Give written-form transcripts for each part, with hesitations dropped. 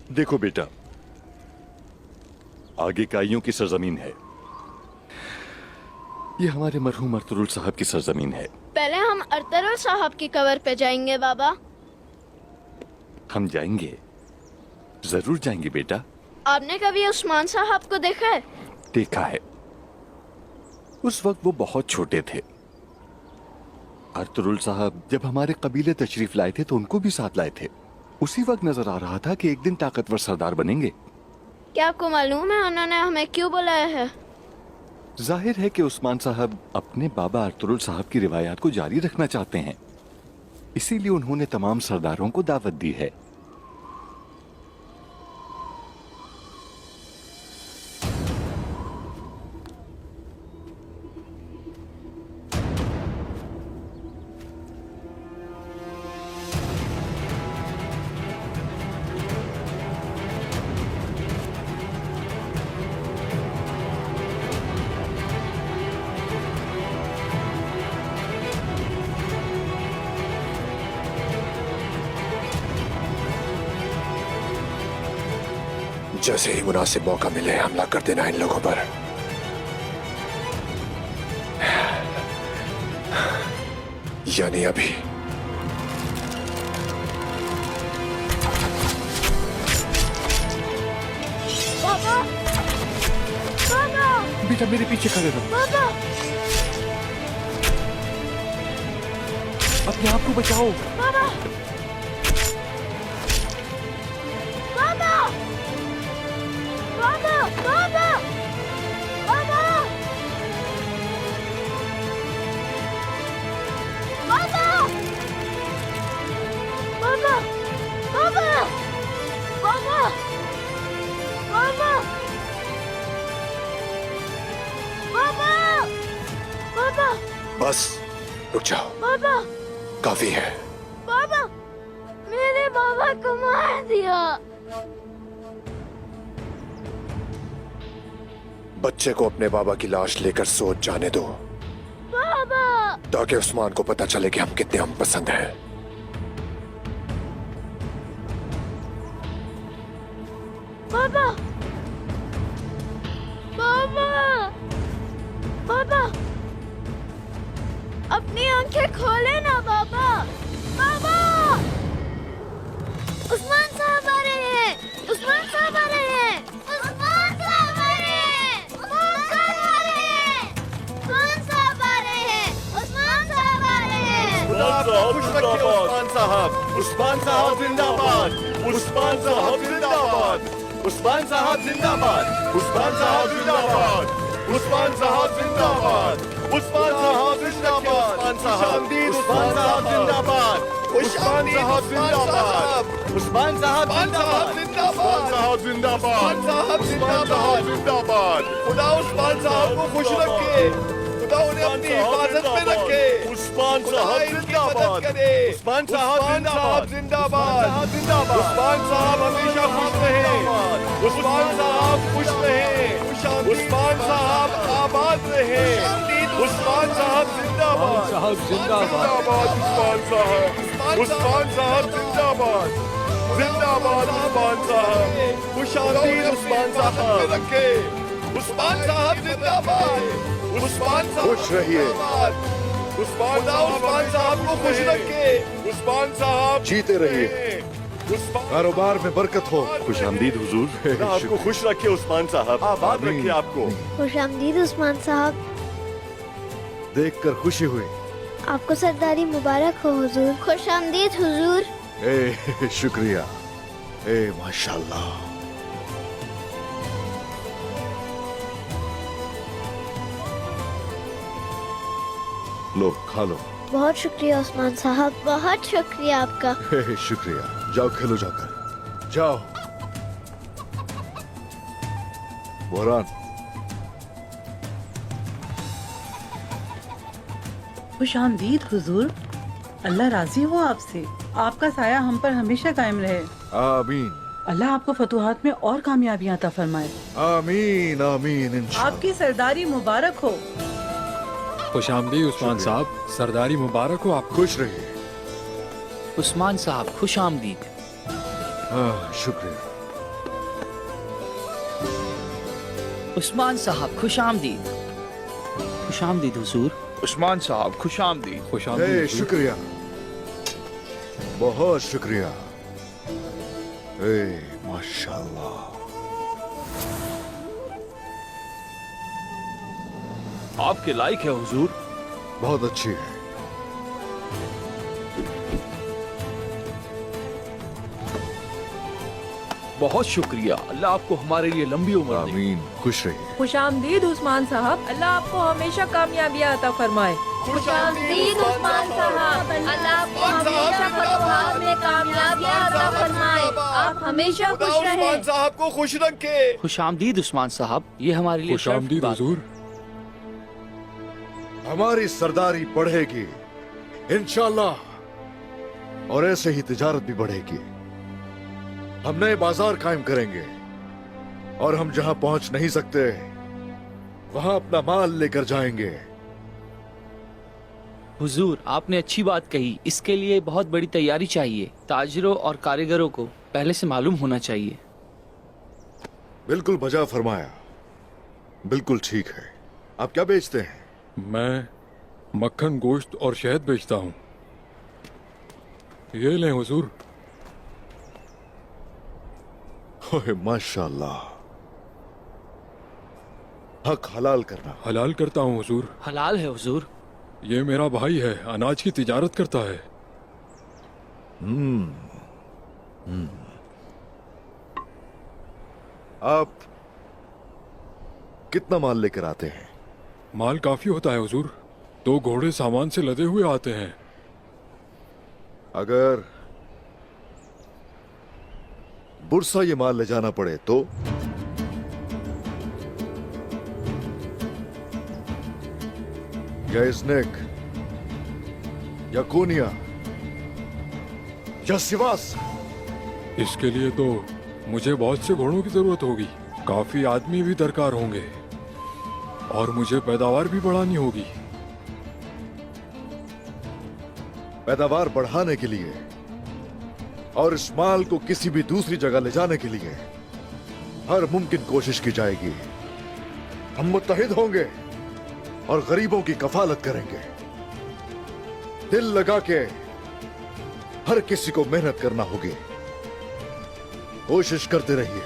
देखो बेटा, आगे काइयों की सरजमीन है। ये हमारे मरहूम अरतुरुल साहब की सरजमीन है। पहले हम अरतुरुल साहब की कब्र पे जाएंगे बाबा। हम जाएंगे, जरूर जाएंगे बेटा। आपने कभी उस्मान साहब को देखा है? देखा है। उस वक्त वो बहुत छोटे थे। अरतुरुल साहब जब हमारे कबीले तशरीफ लाए थे तो उनको भी साथ लाए थे। उसी वक्त नजर आ रहा था कि एक दिन ताकतवर सरदार बनेंगे। क्या आपको मालूम है उन्होंने हमें क्यों बुलाया है? जाहिर है कि उस्मान साहब अपने बाबा अरतुरुल साहब की रिवायात को जारी रखना चाहते हैं, इसीलिए उन्होंने तमाम सरदारों को दावत दी है। जैसे ही मुनासिब मौका मिले हमला कर देना इन लोगों पर। यानी अभी। बाबा, बाबा, बेटा मेरे पीछे खड़े रहो। बाबा, अपने आप को बचाओ। बाबा, बाबा, बाबा, बाबा, बाबा, बाबा, बाबा, बाबा, बाबा, बाबा, बाबा, बाबा, बस रुक जाओ, बाबा, काफी है। बाबा, मेरे बाबा को मार दिया। बच्चे को अपने बाबा की लाश लेकर सोच जाने दो, बाबा, ताकि उस्मान को पता चले कि हम कितने हम पसंद हैं। बाबा, बाबा, बाबा, अपनी आंखें खोले ना बाबा। बाबा, उस्मान साहब आ रहे हैं। उस्मान साहब आ रहे हैं। उस्मान साहब आ रहे हैं। उस्मान साहब आ रहे हैं। उस्मान साहब आ रहे हैं। उस्मान साहब आ रहे हैं। खुदा आपको खुश रखे उस्मान साहब। उस्मान साहब जिंदाबाद। उस्मान साहब जिंदाबाद। उस्मान साहब जिंदाबाद। उस्मान साहब जिंदाबाद। उस्मान साहब जिंदाबाद। उस्मान साहब जिंदाबाद। उस्मान साहब जिंदाबाद। उस्मान साहब जिंदाबाद। उस्मान साहब जिंदाबाद। उस्मान साहब जिंदाबाद। उस्मान साहब जिंदाबाद। खुदा उस्मान साहब को खुश रखे, खुदा उन्हें अपनी हिफाजत में रखे। उस्मान खुदा साहब इनकी जिंदाबाद। मदद करे। उस्मान साहब जिंदाबाद। जिंदाबाद। उस्मान साहब हमेशा खुश रहे। उस्मान साहब खुश रहे। उस्मान साहब आबाद रहे। उस्मान साहब जिंदाबाद। जिंदाबाद उस्मान साहब। उस्मान साहब जिंदाबाद। जिंदाबाद उस्मान साहब। खुशामदीद उस्मान साहब रखे। उस्मान साहब जिंदाबाद। उस्मान साहब खुश रहिए। उस्मान साहब को खुश रखे। उस्मान साहब जीते रहिए। कारोबार में बरकत हो। खुशामदीद हुजूर। आपको खुश रखे उस्मान साहब। आबाद रखे आपको। खुशामदीद उस्मान साहब। देखकर खुशी हुई। आपको सरदारी मुबारक हो हुजूर। खुशामदीद हुजूर। ए शुक्रिया। ए माशाल्लाह। लो खा लो। बहुत शुक्रिया उस्मान साहब, बहुत शुक्रिया आपका। शुक्रिया। जाओ खेलो जाकर। जाओ। बोरान। खुशामदीद हुजूर। अल्लाह राजी हो आपसे। आपका साया हम पर हमेशा कायम रहे। आमीन। अल्लाह आपको फतुहात में और कामयाबियां अता फरमाए। आमीन आमीन इंशाअल्लाह। आपकी सरदारी मुबारक हो। खुशामदीद उस्मान साहब, सरदारी मुबारक हो आपको। खुश रहिए। उस्मान साहब खुश आमदीद। शुक्रिया। उस्मान साहब खुश आमदीद। खुश आमदीद हुजूर। उस्मान साहब खुश आमदीद। खुश आमदीद। शुक्रिया, बहुत शुक्रिया। माशाल्लाह। आपके लायक है हुजूर। बहुत अच्छी है। बहुत शुक्रिया, अल्लाह आपको हमारे लिए लंबी उम्र दे। आमीन। खुश रहिए। खुशामदीद उस्मान साहब, अल्लाह आपको हमेशा कामयाबियां अता फरमाए। खुशामदीद उस्मान साहब, अल्लाह आपको हमेशा फतवाहत में कामयाबियां अता फरमाए। आप हमेशा खुश उस्मान रहें। साहब को खुश रखे। खुश आमदीद उस्मान साहब, ये हमारे लिए खुश शर्फ की आमदीद बात है। हुजूर। हमारी सरदारी बढ़ेगी इंशाल्लाह, और ऐसे ही तिजारत भी बढ़ेगी। हम नए बाजार कायम करेंगे, और हम जहां पहुंच नहीं सकते वहां अपना माल लेकर जाएंगे। हुजूर, आपने अच्छी बात कही। इसके लिए बहुत बड़ी तैयारी चाहिए। ताजरों और कारीगरों को पहले से मालूम होना चाहिए। बिल्कुल बजा फरमाया, बिल्कुल ठीक है। आप क्या बेचते हैं? मैं मक्खन, गोश्त और शहद बेचता हूँ। ये लें हुजूर। ओए माशाल्लाह। हक हलाल करना। हलाल करता हूँ हुजूर। हलाल है हुजूर। ये मेरा भाई है, अनाज की तिजारत करता है। आप कितना माल लेकर आते हैं? माल काफी होता है हुजूर। 2 घोड़े सामान से लदे हुए आते हैं। अगर बुरसा ये माल ले जाना पड़े तो? या इज़नेक, या कोनिया, या सिवास? इसके लिए तो मुझे बहुत से घोड़ों की जरूरत होगी, काफी आदमी भी दरकार होंगे, और मुझे पैदावार भी बढ़ानी होगी। पैदावार बढ़ाने के लिए और इस माल को किसी भी दूसरी जगह ले जाने के लिए हर मुमकिन कोशिश की जाएगी। हम मुत्तहिद होंगे और गरीबों की कफालत करेंगे। दिल लगा के हर किसी को मेहनत करना होगी। कोशिश करते रहिए,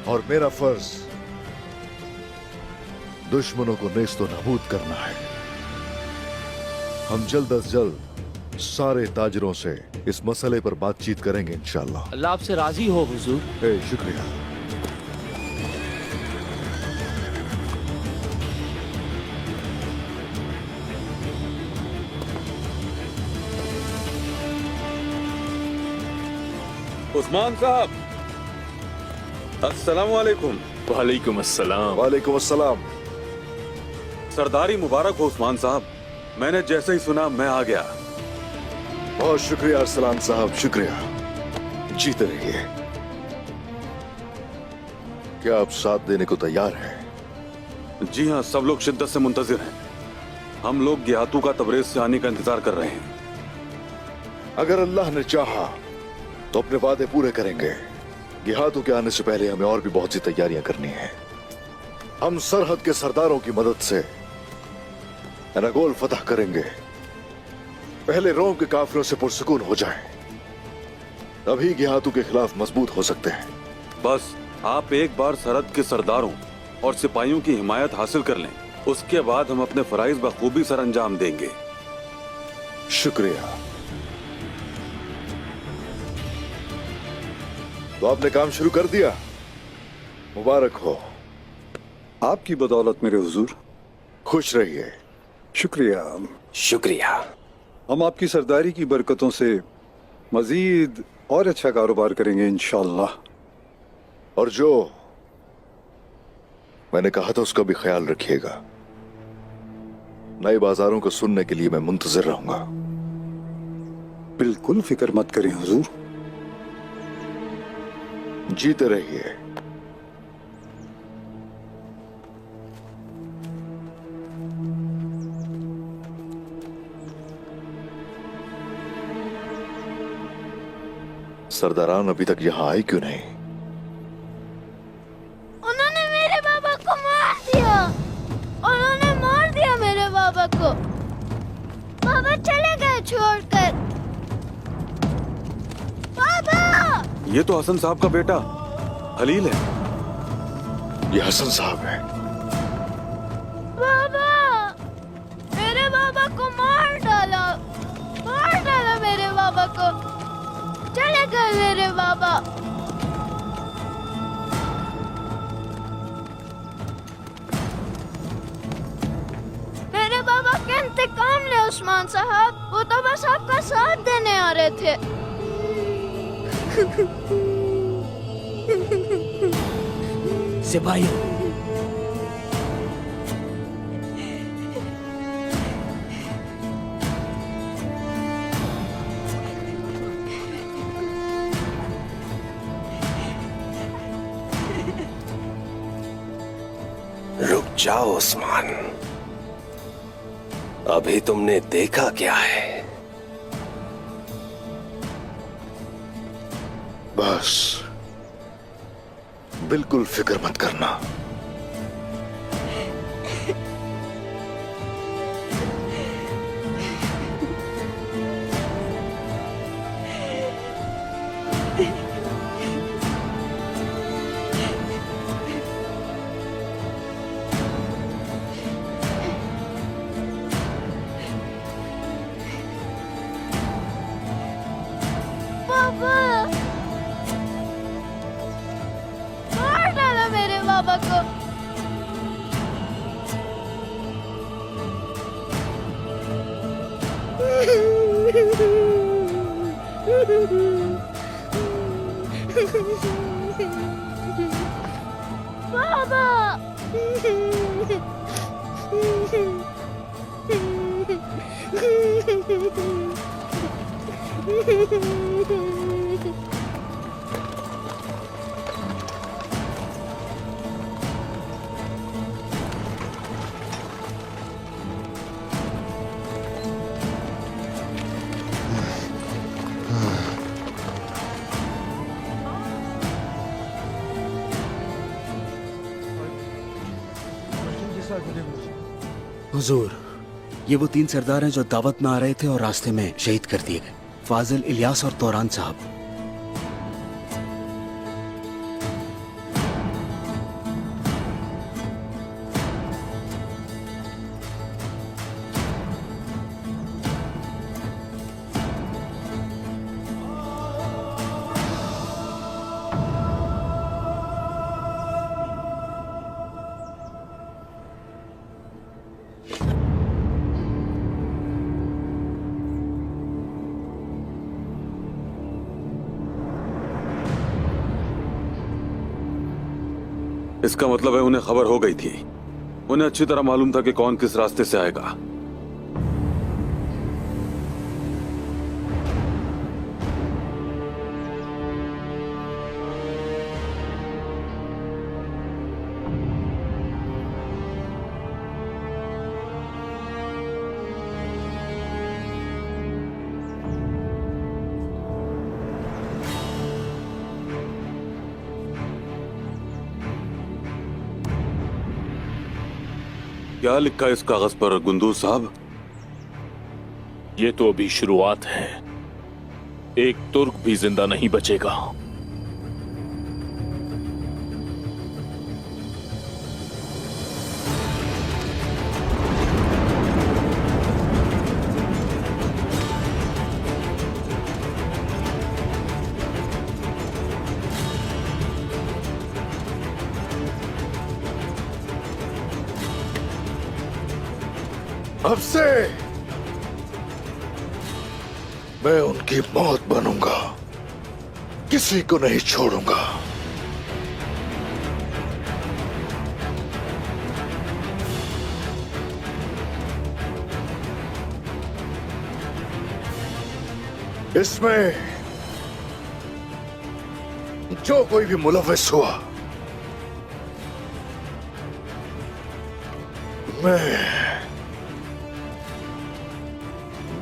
और मेरा फर्ज दुश्मनों को नेस्तो नाबूद करना है। हम जल्द अज जल्द सारे ताजरों से इस मसले पर बातचीत करेंगे इंशाल्लाह। अल्लाह आपसे राजी हो हुजूर। शुक्रिया। उस्मान साहब, अस्सलाम वालेकुम। वालेकुम अस्सलाम। वालेकुम अस्सलाम। सरदारी मुबारक हो उस्मान साहब। मैंने जैसे ही सुना मैं आ गया। बहुत शुक्रिया अरसलान साहब, शुक्रिया। जीते रहिए। क्या आप साथ देने को तैयार हैं? जी हाँ, सब लोग शिद्दत से मुंतजिर हैं। हम लोग गियातू का तबरेज से आने का इंतजार कर रहे हैं। अगर अल्लाह ने चाहा तो अपने वादे पूरे करेंगे। गिहातू के आने से पहले हमें और भी बहुत सी तैयारियां करनी है। हम सरहद के सरदारों की मदद से एनागोल फतह करेंगे। पहले रोम के काफिलों से पुरसुकून हो जाएं, तभी गिहातू के खिलाफ मजबूत हो सकते हैं। बस आप एक बार सरहद के सरदारों और सिपाहियों की हिमायत हासिल कर लें, उसके बाद हम अपने फराइज बखूबी सर अंजाम देंगे। शुक्रिया। तो आपने काम शुरू कर दिया, मुबारक हो। आपकी बदौलत मेरे हुजूर। खुश रहिए। शुक्रिया। शुक्रिया। हम आपकी सरदारी की बरकतों से मजीद और अच्छा कारोबार करेंगे इंशाअल्लाह। और जो मैंने कहा था उसका भी ख्याल रखिएगा। नए बाजारों को सुनने के लिए मैं मुंतजिर रहूंगा। बिल्कुल फिक्र मत करें हुजूर। जीते रहिए। सरदारान अभी तक यहां आए क्यों नहीं? छोड़कर। बाबा! ये तो हसन साहब का बेटा हलील है। ये हसन साहब है। बाबा! मेरे बाबा को मार डाला मेरे बाबा को। चले गए मेरे बाबा। मेरे बाबा के इंतकाम ले उस्मान साहब, वो तो बस आपका साथ देने आ रहे थे। सिपाही रुक जाओ उस्मान, अभी तुमने देखा क्या है? बस बिल्कुल फिक्र मत करना। बाबा! मार डाला मेरे बाबा को। बाबा! हुजूर, ये वो 3 सरदार हैं जो दावत में आ रहे थे और रास्ते में शहीद कर दिए गए। फाजिल, इलियास और तौरान साहब। इसका मतलब है उन्हें खबर हो गई थी। उन्हें अच्छी तरह मालूम था कि कौन किस रास्ते से आएगा। क्या लिखा है इस कागज पर गुंदूर साहब? ये तो अभी शुरुआत है। एक तुर्क भी जिंदा नहीं बचेगा। अब से मैं उनकी मौत बनूंगा, किसी को नहीं छोड़ूंगा। इसमें जो कोई भी मुलव्विस हुआ,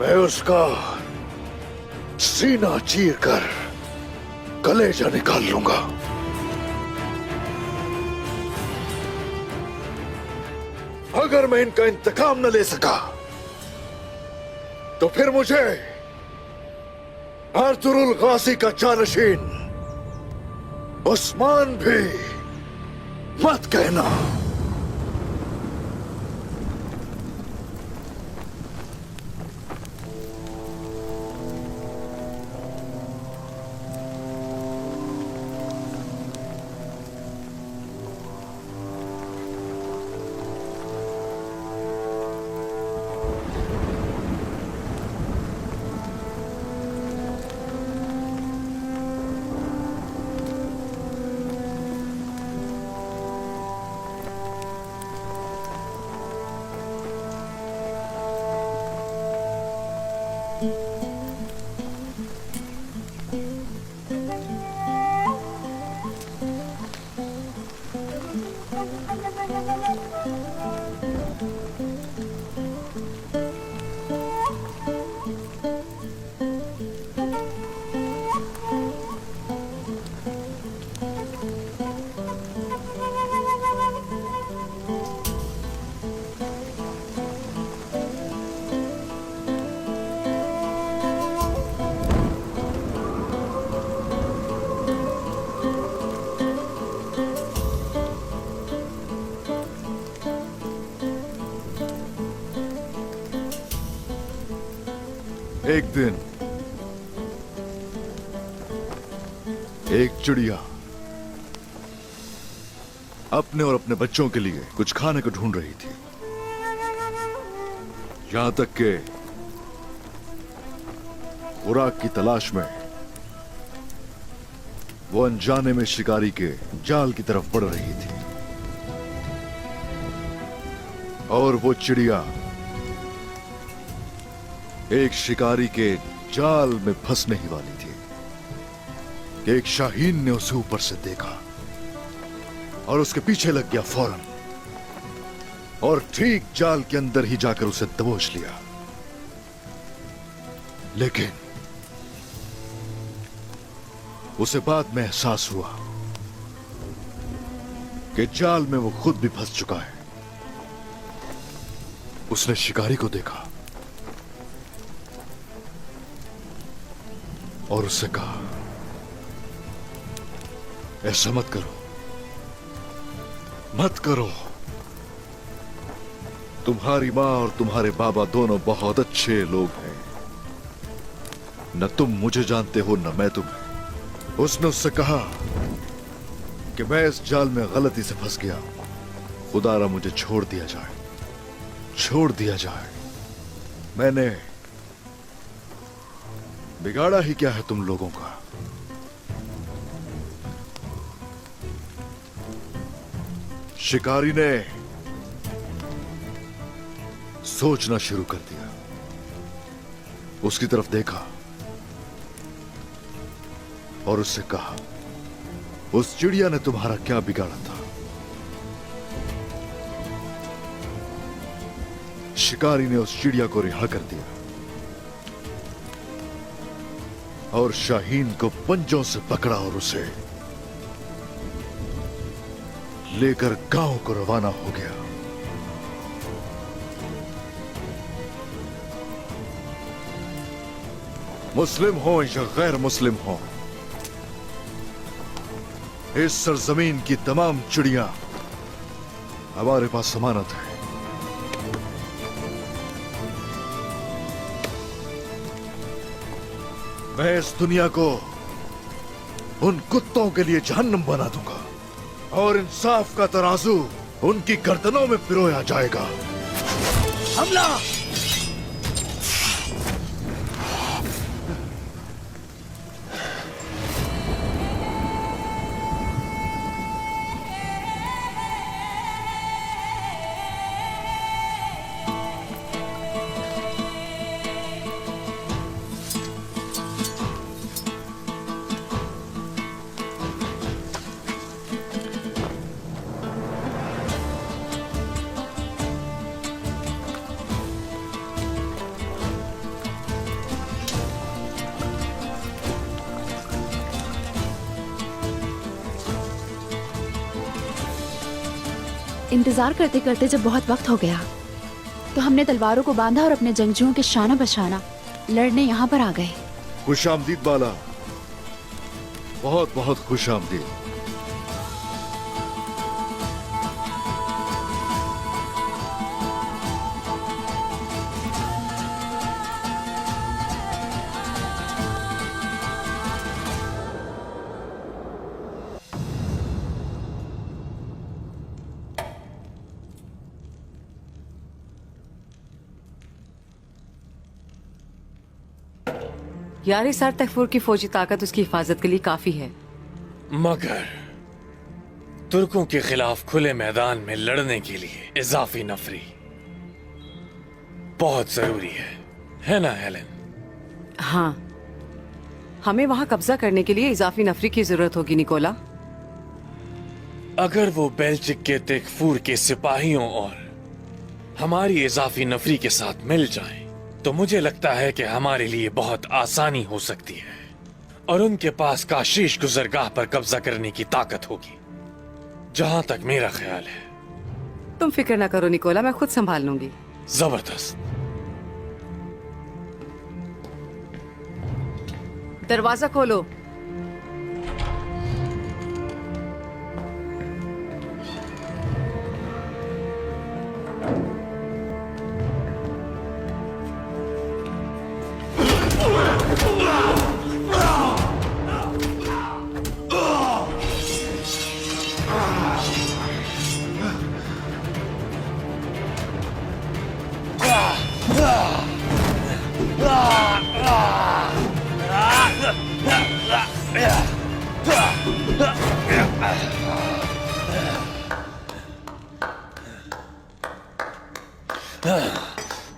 मैं उसका सीना चीर कर कलेजा निकाल लूंगा। अगर मैं इनका इंतकाम न ले सका तो फिर मुझे अर्तुरुल गाजी का जानशीन उस्मान भी मत कहना। एक दिन एक चिड़िया अपने और अपने बच्चों के लिए कुछ खाने को ढूंढ रही थी। यहां तक कि खुराक की तलाश में वो अनजाने में शिकारी के जाल की तरफ बढ़ रही थी। और वो चिड़िया एक शिकारी के जाल में फंसने ही वाली थी कि एक शाहीन ने उसे ऊपर से देखा और उसके पीछे लग गया फौरन और ठीक जाल के अंदर ही जाकर उसे दबोच लिया। लेकिन उसे बाद में एहसास हुआ कि जाल में वो खुद भी फंस चुका है। उसने शिकारी को देखा और उससे कहा, ऐसा मत करो, मत करो। तुम्हारी मां और तुम्हारे बाबा दोनों बहुत अच्छे लोग हैं। न तुम मुझे जानते हो न मैं तुम्हें। उसने उससे कहा कि मैं इस जाल में गलती से फंस गया, खुदारा मुझे छोड़ दिया जाए, छोड़ दिया जाए। मैंने बिगाड़ा ही क्या है तुम लोगों का। शिकारी ने सोचना शुरू कर दिया। उसकी तरफ देखा और उससे कहा, उस चिड़िया ने तुम्हारा क्या बिगाड़ा था? शिकारी ने उस चिड़िया को रिहा कर दिया और शाहीन को पंजों से पकड़ा और उसे लेकर गांव को रवाना हो गया। मुस्लिम हो या गैर मुस्लिम हो, इस सरजमीन की तमाम चिड़ियां हमारे पास अमानत है। मैं इस दुनिया को उन कुत्तों के लिए जहन्नम बना दूंगा और इंसाफ का तराजू उनकी गर्दनों में पिरोया जाएगा। हमला! इंतजार करते करते जब बहुत वक्त हो गया तो हमने तलवारों को बांधा और अपने जंगजुओं के शाना बशाना लड़ने यहाँ पर आ गए। खुश आमदीद बाला, बहुत बहुत खुश आमदीद। यारिसार तैफूर की फौजी ताकत उसकी हिफाजत के लिए काफी है, मगर तुर्कों के खिलाफ खुले मैदान में लड़ने के लिए इजाफी नफरी बहुत जरूरी है ना हेलेन? हाँ, हमें वहाँ कब्जा करने के लिए इजाफी नफरी की जरूरत होगी निकोला। अगर वो बेल्चिक के तैफूर के सिपाहियों और हमारी इजाफी नफरी के साथ मिल जाएं, तो मुझे लगता है कि हमारे लिए बहुत आसानी हो सकती है और उनके पास काशीश गुजरगाह पर कब्जा करने की ताकत होगी, जहां तक मेरा ख्याल है। तुम फिक्र ना करो निकोला, मैं खुद संभाल लूंगी। जबरदस्त। दरवाजा खोलो।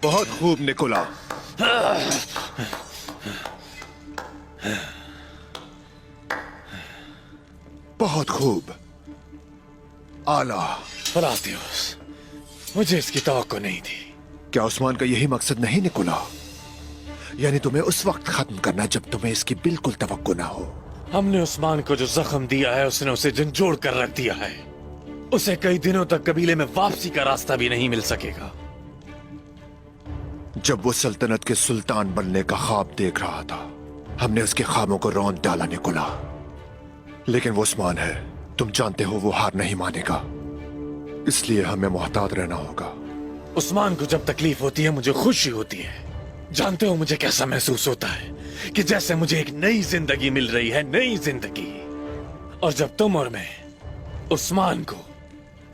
बहुत खूब निकोला। बहुत खूब, आला। फलातियोस, मुझे इसकी तवक्को नहीं थी। क्या उस्मान का यही मकसद नहीं निकोला? यानी तुम्हें उस वक्त खत्म करना जब तुम्हें इसकी बिल्कुल तवक्को ना हो। हमने उस्मान को जो जख्म दिया है उसने उसे झंझोड़ कर रख दिया है। उसे कई दिनों तक कबीले में वापसी का रास्ता भी नहीं मिल सकेगा। जब वो सल्तनत के सुल्तान बनने का ख्वाब देख रहा था, हमने उसके ख्वाबों को रौंद डाला निकोला। लेकिन वो उस्मान है, तुम जानते हो वो हार नहीं मानेगा, इसलिए हमें मोहतात रहना होगा। उस्मान को जब तकलीफ होती है मुझे खुशी होती है। जानते हो मुझे कैसा महसूस होता है कि जैसे मुझे एक नई जिंदगी मिल रही है, नई जिंदगी। और जब तुम और मैं उस्मान को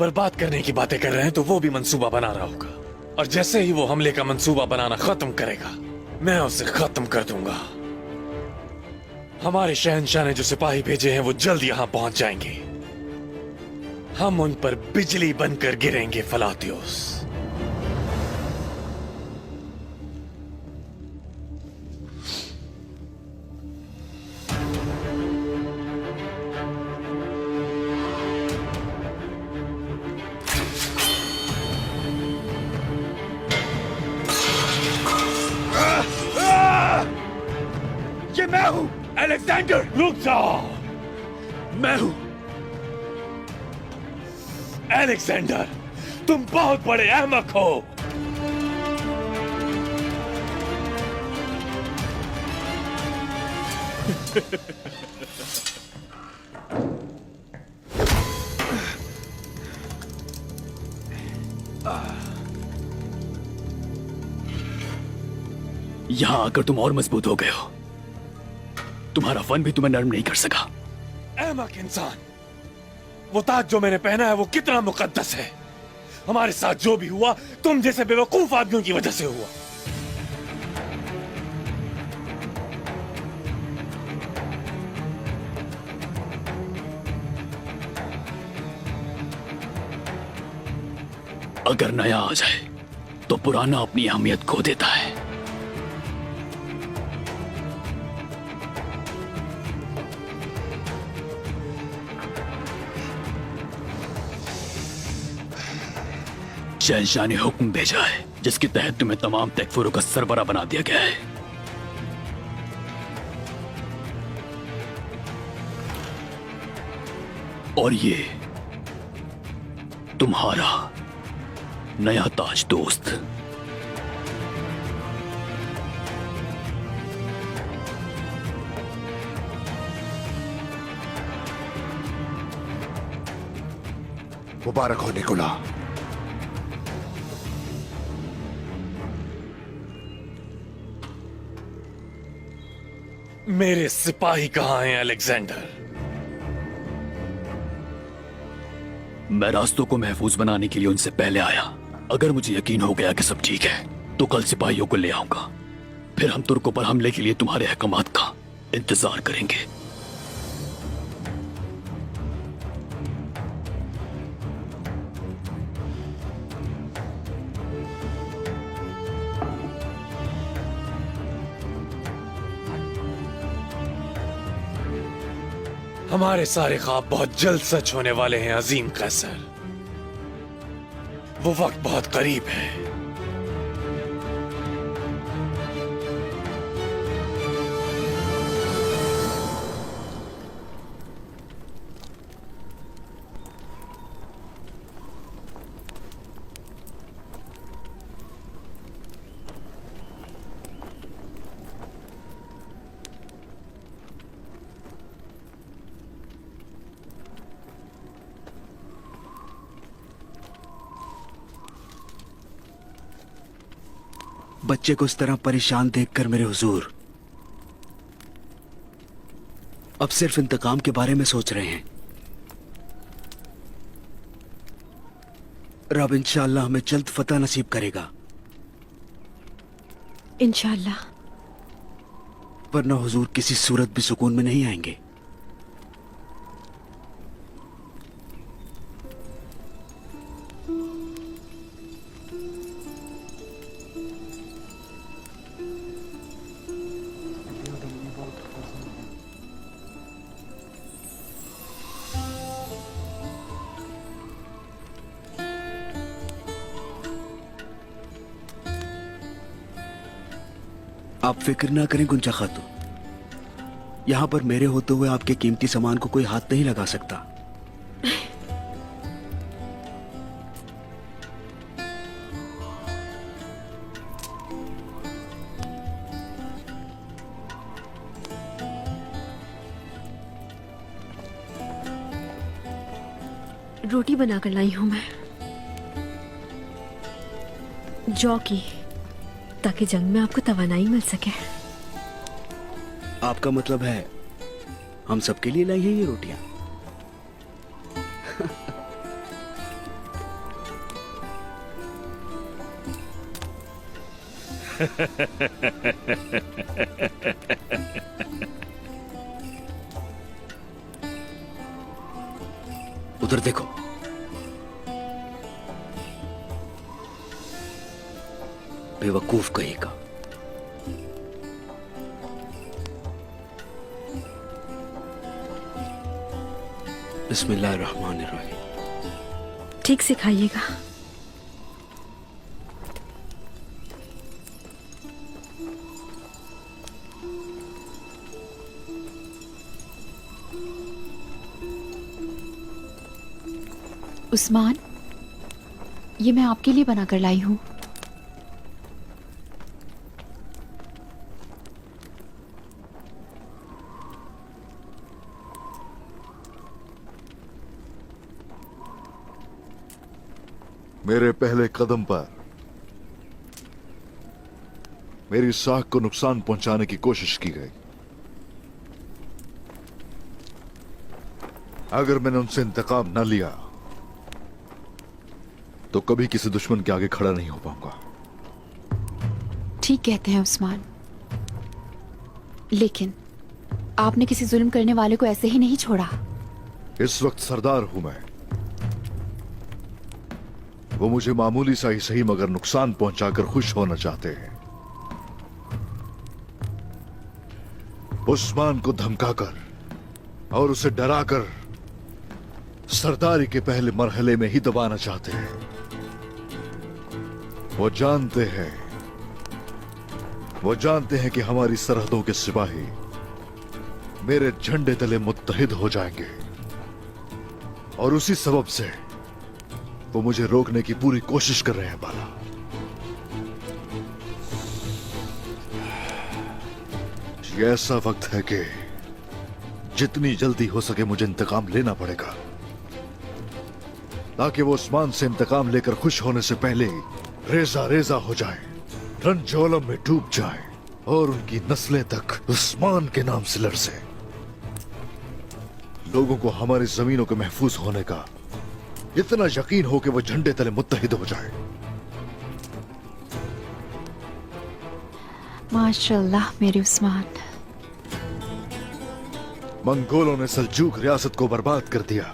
बर्बाद करने की बातें कर रहे हैं तो वो भी मंसूबा बना रहा होगा, और जैसे ही वो हमले का मंसूबा बनाना खत्म करेगा मैं उसे खत्म कर दूंगा। हमारे शहंशाह ने जो सिपाही भेजे हैं वो जल्द यहां पहुंच जाएंगे। हम उन पर बिजली बनकर गिरेंगे फलातियोस। ये मैं हूं अलेक्जेंडर। रुक जाओ, मैं हूं अलेक्जेंडर। तुम बहुत बड़े अहमक हो। यहां आकर तुम और मजबूत हो गए हो। तुम्हारा फन भी तुम्हें नर्म नहीं कर सका। अहमक इंसान, वो ताज जो मैंने पहना है वो कितना मुकद्दस है। हमारे साथ जो भी हुआ तुम जैसे बेवकूफ आदमियों की वजह से हुआ। अगर नया आ जाए तो पुराना अपनी अहमियत खो देता है। शहंशाह ने हुक्म भेजा है जिसके तहत तुम्हें तमाम तकफुरों का सरबरा बना दिया गया है। और ये तुम्हारा नया ताज दोस्त मुबारक हो निकोला। मेरे सिपाही कहाँ हैं अलेक्जेंडर? मैं रास्तों को महफूज बनाने के लिए उनसे पहले आया। अगर मुझे यकीन हो गया कि सब ठीक है तो कल सिपाहियों को ले आऊंगा। फिर हम तुर्कों पर हमले के लिए तुम्हारे अहकामात का इंतजार करेंगे। हमारे सारे ख्वाब बहुत जल्द सच होने वाले हैं अजीम कैसर। वो वक्त बहुत करीब है। बच्चे को इस तरह परेशान देखकर मेरे हुजूर अब सिर्फ इंतकाम के बारे में सोच रहे हैं। रब इंशाअल्लाह हमें जल्द फतह नसीब करेगा। इंशाअल्लाह। वरना हुजूर किसी सूरत भी सुकून में नहीं आएंगे। आप फिक्र ना करें गुंजा खातून। यहां पर मेरे होते हुए आपके कीमती सामान को कोई हाथ नहीं लगा सकता। रोटी बनाकर लाई हूं मैं, जौ की, ताकि जंग में आपको तवानाई मिल सके। आपका मतलब है हम सबके लिए लाई हैं ये रोटियां? उधर देखो। बेवकूफ कहेगा। बिस्मिल्लाहिर्रहमानिर्रहीम। ठीक से खाइएगा। उस्मान, ये मैं आपके लिए बनाकर लाई हूँ। मेरे पहले कदम पर मेरी साख को नुकसान पहुंचाने की कोशिश की गई। अगर मैंने उनसे इंतकाम न लिया तो कभी किसी दुश्मन के आगे खड़ा नहीं हो पाऊंगा। ठीक कहते हैं उस्मान, लेकिन आपने किसी जुल्म करने वाले को ऐसे ही नहीं छोड़ा। इस वक्त सरदार हूं मैं। वो मुझे मामूली सा ही सही मगर नुकसान पहुंचाकर खुश होना चाहते हैं। उस्मान को धमकाकर और उसे डराकर सरदारी के पहले मरहले में ही दबाना चाहते हैं। वो जानते हैं कि हमारी सरहदों के सिपाही मेरे झंडे तले मुत्तहिद हो जाएंगे और उसी सबब से वो मुझे रोकने की पूरी कोशिश कर रहे हैं। बाला, ये ऐसा वक्त है कि जितनी जल्दी हो सके मुझे इंतकाम लेना पड़ेगा। ताकि वो उस्मान से इंतकाम लेकर खुश होने से पहले ही रेजा रेजा हो जाए, रंजोलम में डूब जाए और उनकी नस्लें तक उस्मान के नाम से लड़से। लोगों को हमारी जमीनों के महफूज होने का इतना यकीन हो कि वो झंडे तले मुत्तहिद हो जाए। माशाल्लाह मेरे उस्मान। मंगोलों ने सल्जूक रियासत को बर्बाद कर दिया।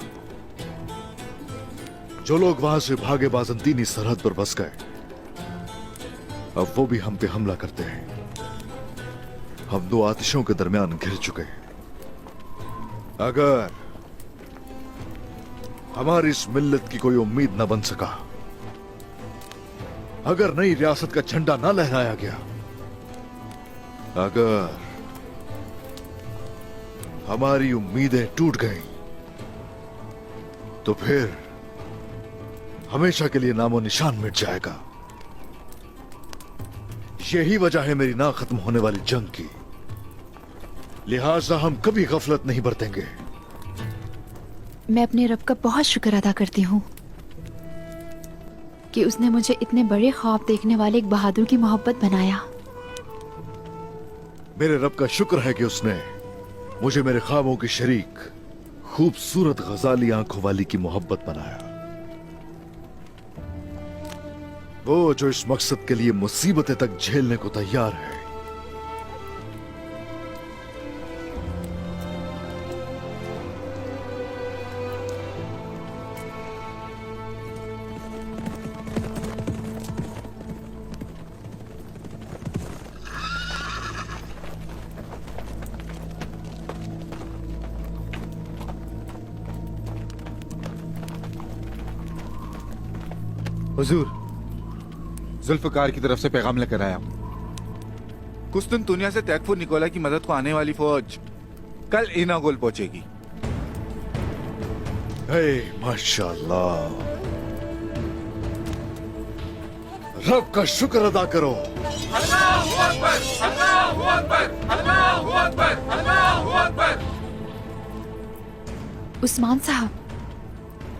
जो लोग वहां से भागे बाजंतीनी सरहद पर बस गए, अब वो भी हम पे हमला करते हैं। हम दो आतिशों के दरमियान घिर चुके हैं। अगर हमारी इस मिल्लत की कोई उम्मीद न बन सका, अगर नई रियासत का झंडा न लहराया गया, अगर हमारी उम्मीदें टूट गईं, तो फिर हमेशा के लिए नामो निशान मिट जाएगा। यही वजह है मेरी ना खत्म होने वाली जंग की। लिहाजा हम कभी गफलत नहीं बरतेंगे। मैं अपने रब का बहुत शुक्र अदा करती हूँ कि उसने मुझे इतने बड़े ख्वाब देखने वाले एक बहादुर की मोहब्बत बनाया। मेरे रब का शुक्र है कि उसने मुझे मेरे ख्वाबों की शरीक खूबसूरत गजाली आंखों वाली की मोहब्बत बनाया। वो जो इस मकसद के लिए मुसीबतें तक झेलने को तैयार है। हुजूर, जुल्फकार की तरफ से पैगाम लेकर आया हूँ। कुछ दिन दुनिया से तैकफुर निकोला की मदद को आने वाली फौज कल इनागोल पहुंचेगी। माशाल्लाह, रब का शुक्र अदा करो। अल्लाहू अकबर, अल्लाहू अकबर, अल्लाहू अकबर, अल्लाहू अकबर। उस्मान साहब,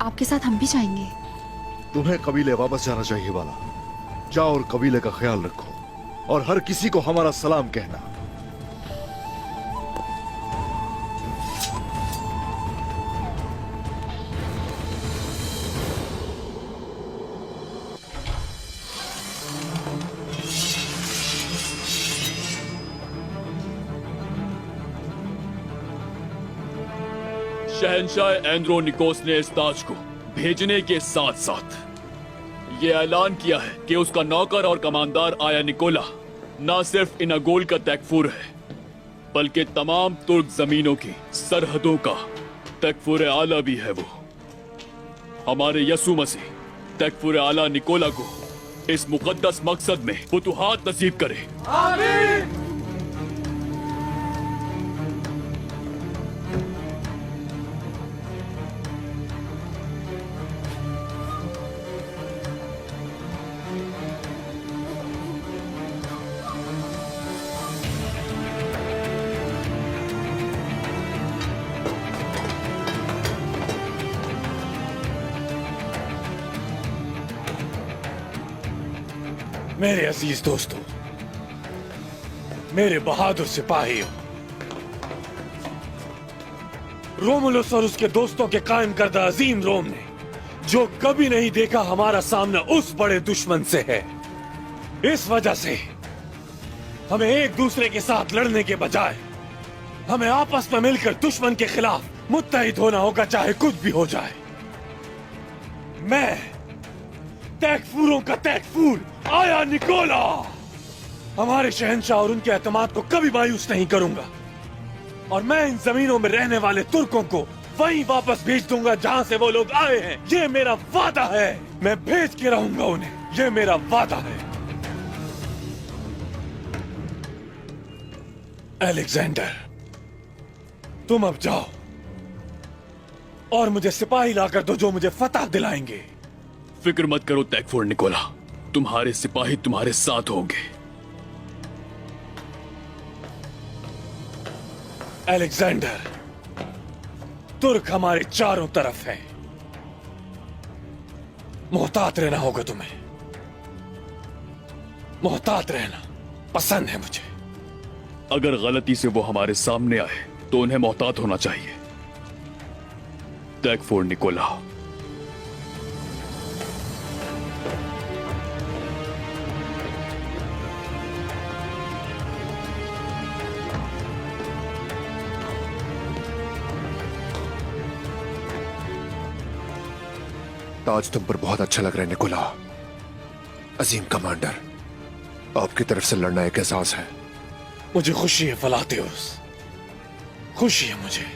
आपके साथ हम भी जाएंगे। तुम्हें कबीले वापस जाना चाहिए वाला। जाओ और कबीले का ख्याल रखो और हर किसी को हमारा सलाम कहना। शहंशाह एंड्रोनिकोस ने इस ताज को भेजने के साथ साथ ये ऐलान किया है कि उसका नौकर और कमांडर आया निकोला न सिर्फ इनागोल का तैकफुर है, बल्कि तमाम तुर्क जमीनों की सरहदों का तैकफुर आला भी है। वो हमारे यसु मसीह तैकफुर आला निकोला को इस मुकद्दस मकसद में फुतुहात नसीब करे। आमीन। मेरे अजीज दोस्तों, मेरे बहादुर सिपाहियों, रोमुलस और उसके दोस्तों के कायम करदा अजीम रोम ने जो कभी नहीं देखा हमारा सामना उस बड़े दुश्मन से है। इस वजह से हमें एक दूसरे के साथ लड़ने के बजाय हमें आपस में मिलकर दुश्मन के खिलाफ मुत्तहिद होना होगा, चाहे कुछ भी हो जाए। मैं तैकफुरों का तैकफुर आया निकोला हमारे शहंशाह और उनके एतमाद को कभी मायूस नहीं करूंगा, और मैं इन जमीनों में रहने वाले तुर्कों को वहीं वापस भेज दूंगा जहां से वो लोग आए हैं। ये मेरा वादा है, मैं भेज के रहूंगा उन्हें, ये मेरा वादा है। अलेक्जेंडर, तुम अब जाओ और मुझे सिपाही लाकर दो जो मुझे फतह दिलाएंगे। फिक्र मत करो तैकफुर निकोला, तुम्हारे सिपाही तुम्हारे साथ होंगे। अलेक्जेंडर, तुर्क हमारे चारों तरफ हैं। मोहतात रहना होगा तुम्हें। मोहतात रहना पसंद है मुझे। अगर गलती से वो हमारे सामने आए तो उन्हें मोहतात होना चाहिए। टैगफोर निकोला। ताज तुम पर बहुत अच्छा लग रहा है निकोला। अजीम कमांडर, आपकी तरफ से लड़ना एक एहसास है। मुझे खुशी है फलातियोस, खुशी है मुझे।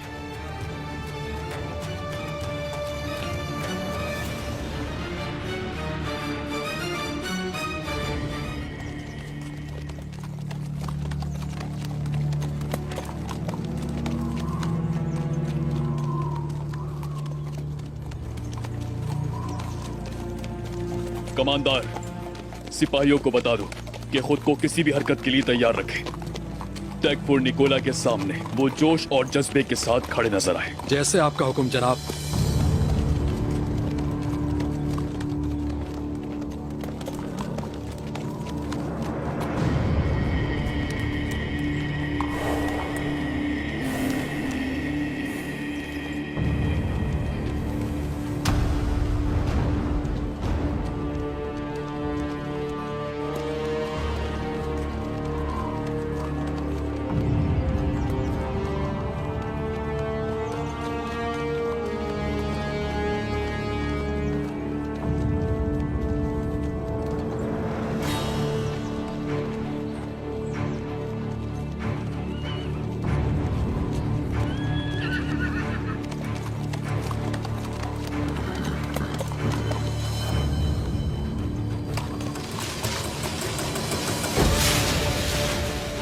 कमांडर, सिपाहियों को बता दो कि खुद को किसी भी हरकत के लिए तैयार रखें। टैगफोर निकोला के सामने वो जोश और जज्बे के साथ खड़े नजर आए। जैसे आपका हुक्म जनाब।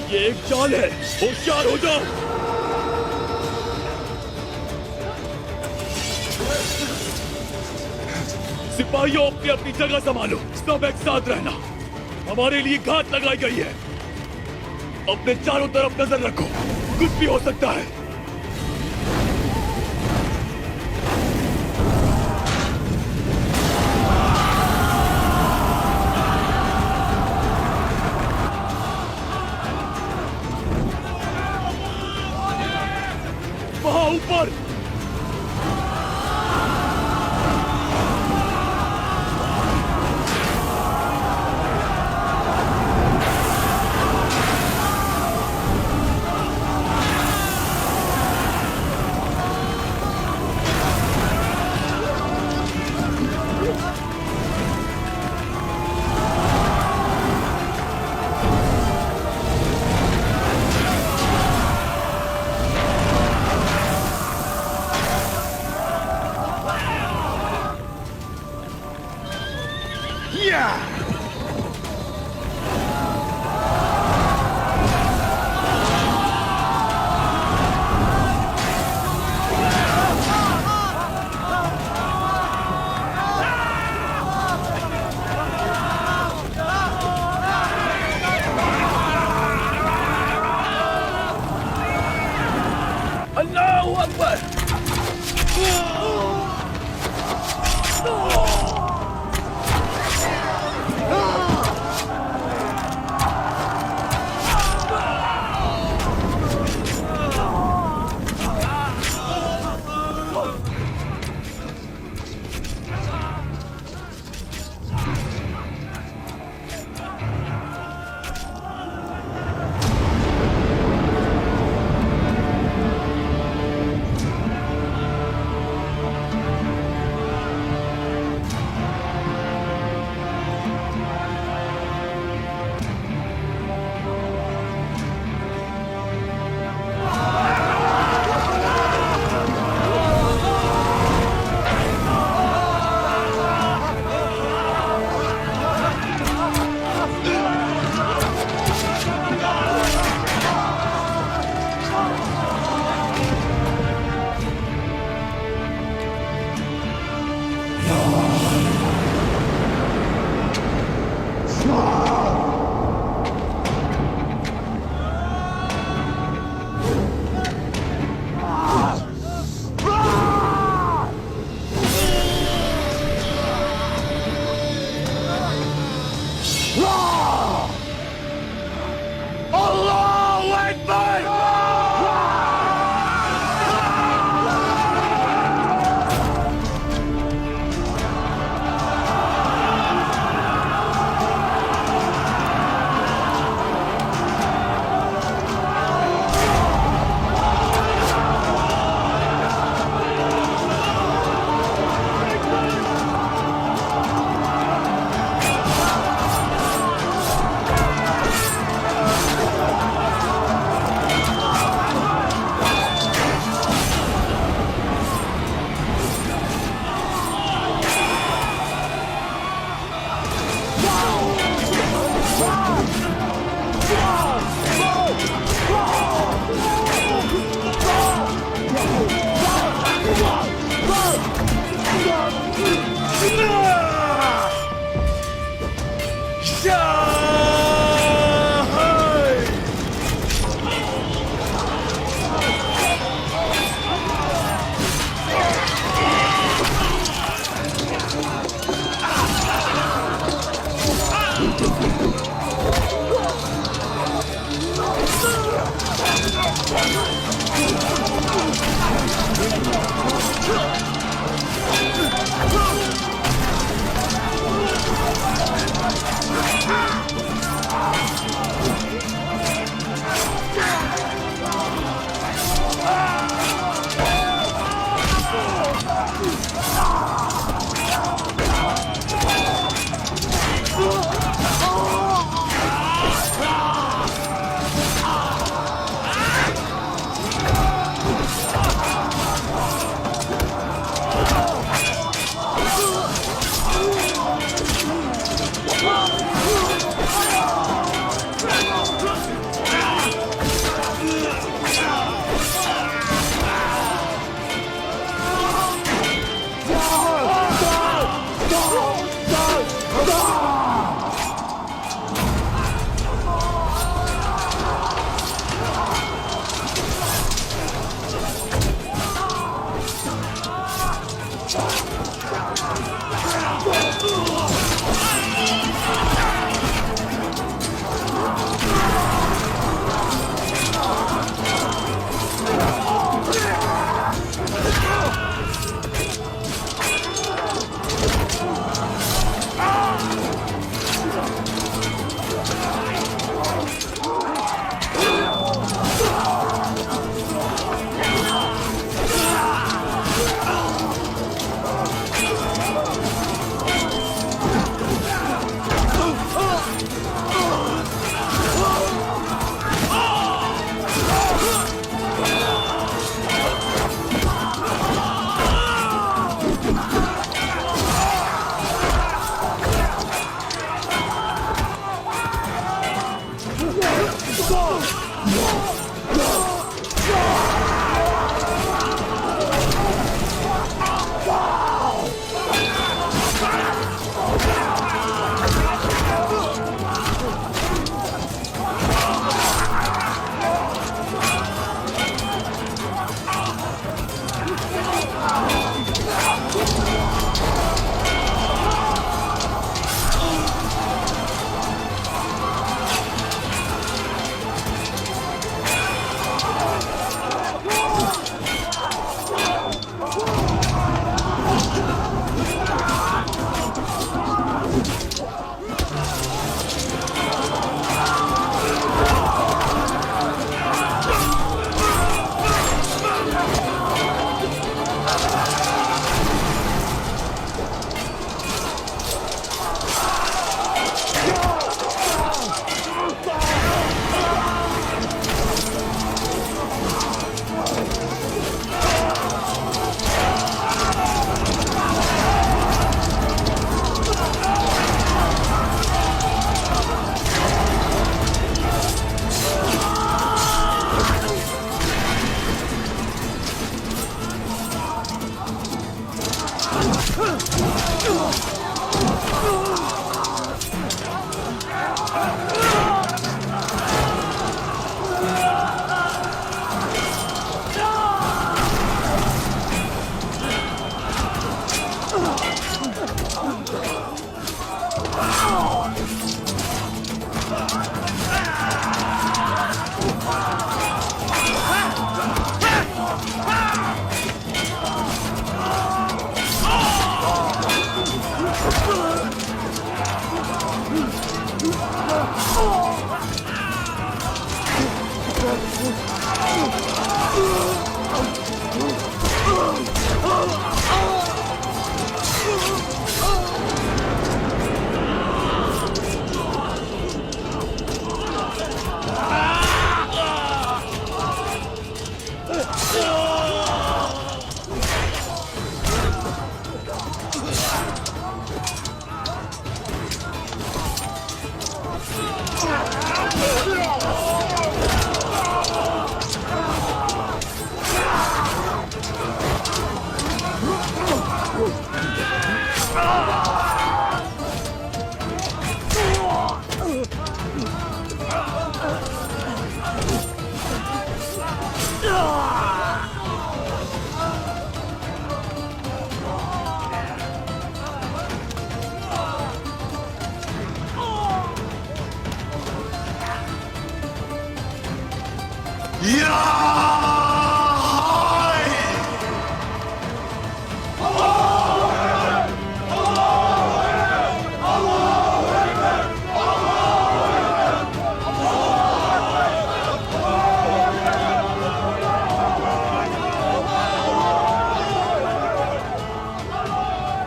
ये एक चाल है, होशियार हो जाओ। सिपाहियों, अपनी अपनी जगह संभालो, सब एक साथ रहना। हमारे लिए घात लगाई गई है, अपने चारों तरफ नजर रखो, कुछ भी हो सकता है। वहां ऊपर अल्लाहू अकबर।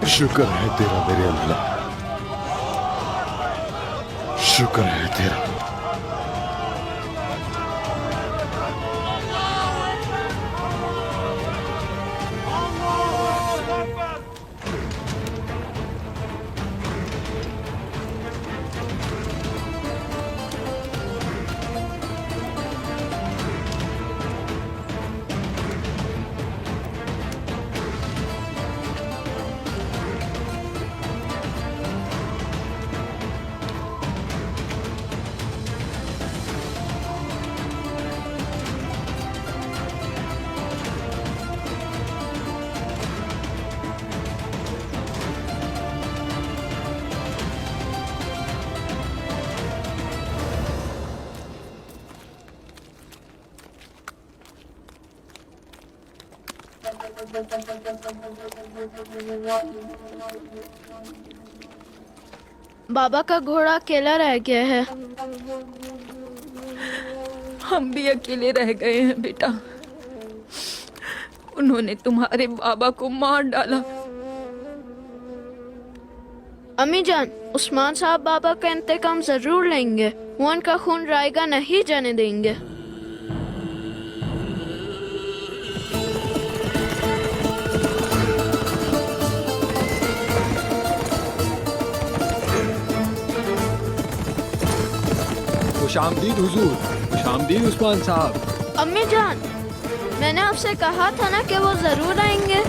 शुक्र है तेरा मेरे अल्लाह, शुक्र है तेरा। बाबा का घोड़ा अकेला रह गया है। हम भी अकेले रह गए हैं बेटा। उन्होंने तुम्हारे बाबा को मार डाला। अम्मी जान, उस्मान साहब बाबा का इंतकाम जरूर लेंगे। वो उनका खून रायगा नहीं जाने देंगे। खुशामदीद हुजूर, खुशामदीद उस्मान साहब। अम्मी जान, मैंने आपसे कहा था ना कि वो जरूर आएंगे।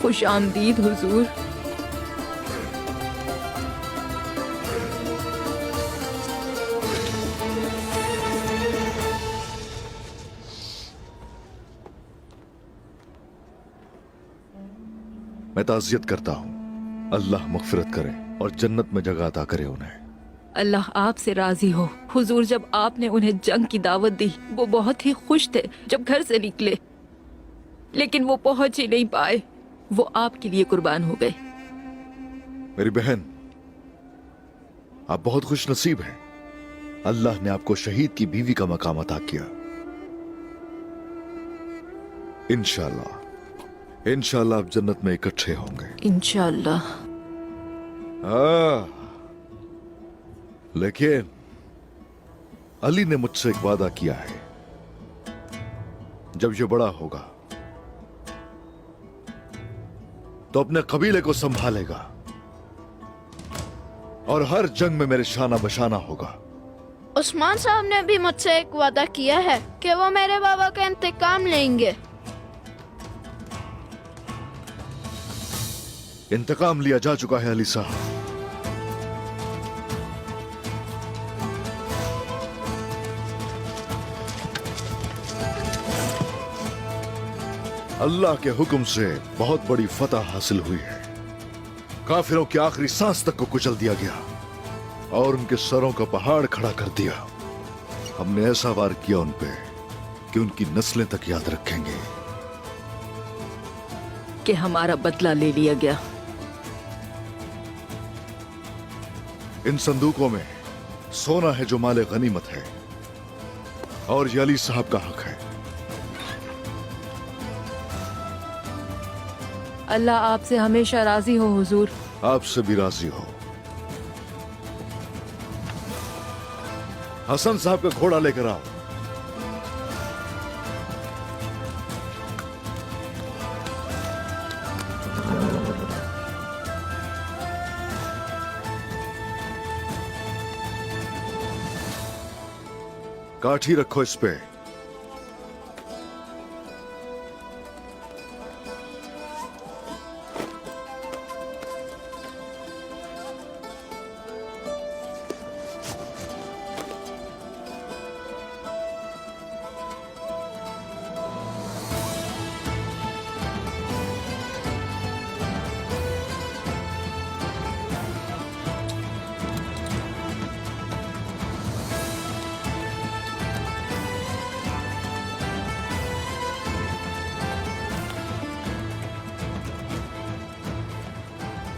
खुश आमदीद हुजूर। मैं ताज़ियत करता हूँ, अल्लाह मग़फ़िरत करे और जन्नत में जगह अता करे उन्हें। अल्लाह आपसे राजी हो। हुजूर, जब आपने उन्हें जंग की दावत दी वो बहुत ही खुश थे जब घर से निकले, लेकिन वो पहुंच ही नहीं पाए। वो आपके लिए कुर्बान हो गए। मेरी बहन, आप बहुत खुश नसीब हैं। अल्लाह ने आपको शहीद की बीवी का मकाम अता किया। इंशाअल्लाह इंशाअल्लाह आप जन्नत में इकट्ठे होंगे। इंशाअल्लाह। लेकिन अली ने मुझसे एक वादा किया है, जब ये बड़ा होगा तो अपने कबीले को संभालेगा और हर जंग में मेरे शाना बशाना होगा। उस्मान साहब ने भी मुझसे एक वादा किया है कि वो मेरे बाबा का इंतकाम लेंगे। इंतकाम लिया जा चुका है अली साहब। अल्लाह के हुक्म से बहुत बड़ी फतह हासिल हुई है। काफिरों की आखिरी सांस तक को कुचल दिया गया और उनके सरों का पहाड़ खड़ा कर दिया। हमने ऐसा वार किया उन पे कि उनकी नस्लें तक याद रखेंगे कि हमारा बदला ले लिया गया। इन संदूकों में सोना है जो माले गनीमत है और ये अली साहब का हक है। अल्लाह आपसे हमेशा राजी हो हुजूर। आपसे भी राजी हो। हसन साहब का घोड़ा लेकर आओ। काठी रखो इस पे।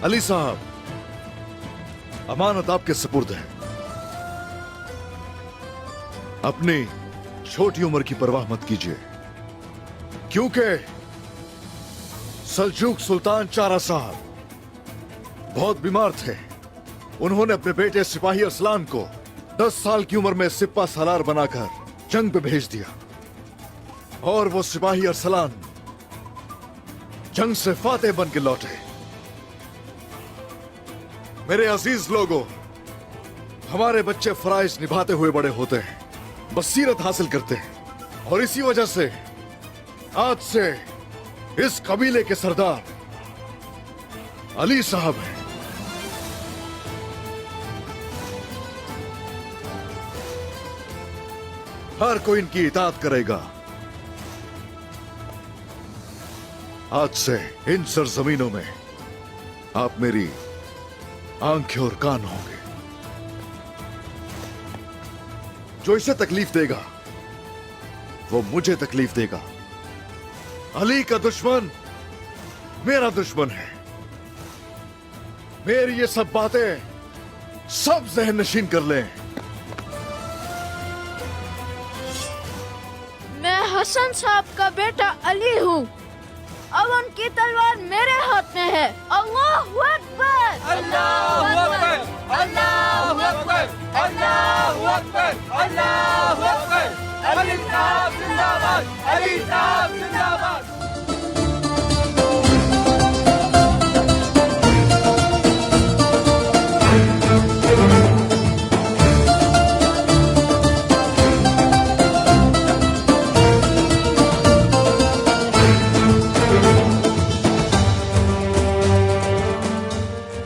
अली साहब, अमानत आपके सुपुर्द है। अपनी छोटी उम्र की परवाह मत कीजिए, क्योंकि सल्जूक सुल्तान चारा साहब बहुत बीमार थे। उन्होंने अपने बेटे सिपाही अरसलान को 10 साल की उम्र में सिप्पा सालार बनाकर जंग पे भेज दिया, और वो सिपाही अरसलान जंग से फातेह बन के लौटे। मेरे अजीज लोगों, हमारे बच्चे फराइज निभाते हुए बड़े होते हैं, बसीरत हासिल करते हैं, और इसी वजह से आज से इस कबीले के सरदार अली साहब हैं। हर कोई इनकी इताअत करेगा। आज से इन सरजमीनों में आप मेरी आंखें और कान होंगे। जो इसे तकलीफ देगा वो मुझे तकलीफ देगा। अली का दुश्मन मेरा दुश्मन है। मेरी ये सब बातें सब जहन नशीन कर लें। मैं हसन साहब का बेटा अली हूँ। अब उनकी तलवार मेरे हाथ में है। अल्लाहू अकबर, अल्लाहू अकबर, अल्लाहू अकबर, अल्लाहू अकबर, अल्लाहू अकबर। अली साहब जिंदाबाद, अली साहब